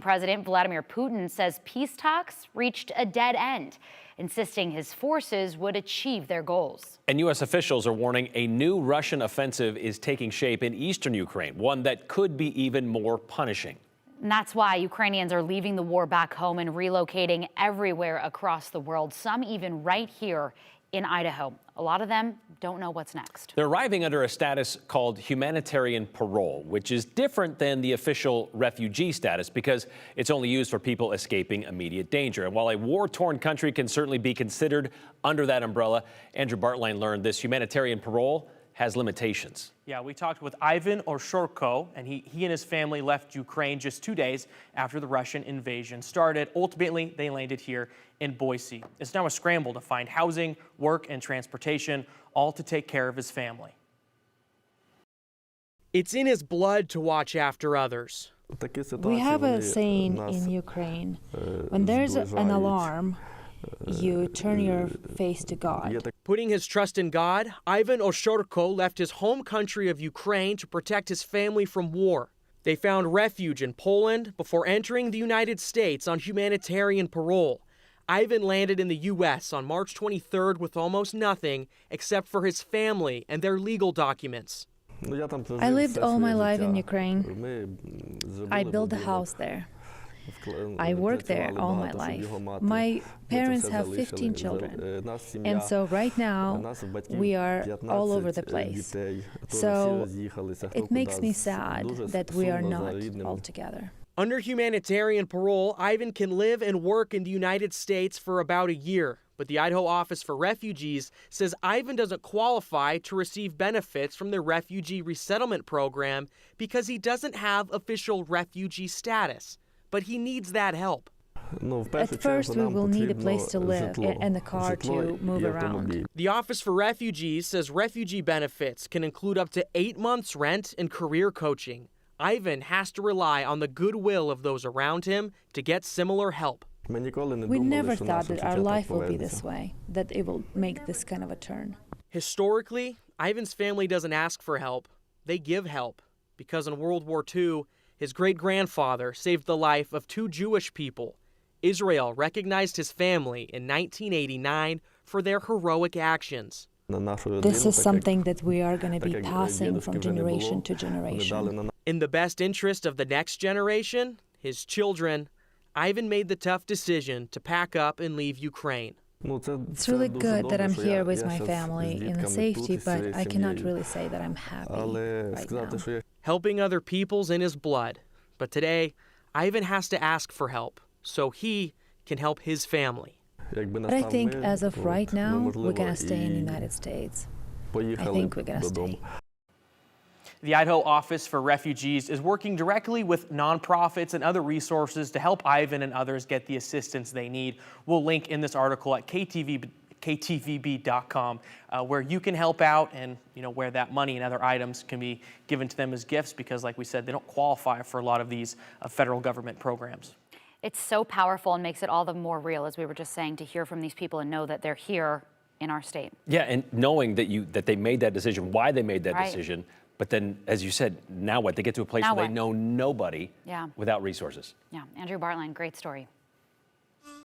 President Vladimir Putin says peace talks reached a dead end, insisting his forces would achieve their goals. And U.S. officials are warning a new Russian offensive is taking shape in eastern Ukraine, one that could be even more punishing. And that's why Ukrainians are leaving the war back home and relocating everywhere across the world, some even right here in Idaho. A lot of them don't know what's next. They're arriving under a status called humanitarian parole, which is different than the official refugee status because it's only used for people escaping immediate danger. And while a war-torn country can certainly be considered under that umbrella, Andrew Bartline learned this humanitarian parole has limitations. Yeah, we talked with Ivan Oshurko, and he and his family left Ukraine just 2 days after the Russian invasion started. Ultimately, they landed here in Boise. It's now a scramble to find housing, work, and transportation, all to take care of his family. It's in his blood to watch after others. We have a saying in Ukraine, when there's an alarm, you turn your face to God. Putting his trust in God, Ivan Oshurko left his home country of Ukraine to protect his family from war. They found refuge in Poland before entering the United States on humanitarian parole. Ivan landed in the U.S. on March 23rd with almost nothing except for his family and their legal documents. I lived all my life in Ukraine. I built a house there. I worked there all my life. My parents have 15 children, and so right now we are all over the place. So it makes me sad that we are not all together. Under humanitarian parole, Ivan can live and work in the United States for about a year. But the Idaho Office for Refugees says Ivan doesn't qualify to receive benefits from the refugee resettlement program because he doesn't have official refugee status. But he needs that help. At first, we will need a place to live and a car to move around. The Office for Refugees says refugee benefits can include up to 8 months' rent and career coaching. Ivan has to rely on the goodwill of those around him to get similar help. We never thought that our life will be this way, that it will make this kind of a turn. Historically, Ivan's family doesn't ask for help. They give help. Because in World War II, his great-grandfather saved the life of 2 Jewish people. Israel recognized his family in 1989 for their heroic actions. This is something that we are going to be passing from generation to generation. In the best interest of the next generation, his children, Ivan made the tough decision to pack up and leave Ukraine. It's really good that I'm here with my family in safety, but I cannot really say that I'm happy right now. Helping other people's in his blood. But today, Ivan has to ask for help so he can help his family. But I think as of right now, we're going to stay in the United States. I think we're going to stay. The Idaho Office for Refugees is working directly with nonprofits and other resources to help Ivan and others get the assistance they need. We'll link in this article at KTVB.com where you can help out and where that money and other items can be given to them as gifts because, like we said, they don't qualify for a lot of these federal government programs. It's so powerful and makes it all the more real, as we were just saying, to hear from these people and know that they're here in our state. Yeah, and knowing that they made that decision, why they made that decision. But then, as you said, now what? They get to a place where they know nobody without resources. Yeah, Andrew Bartline, great story.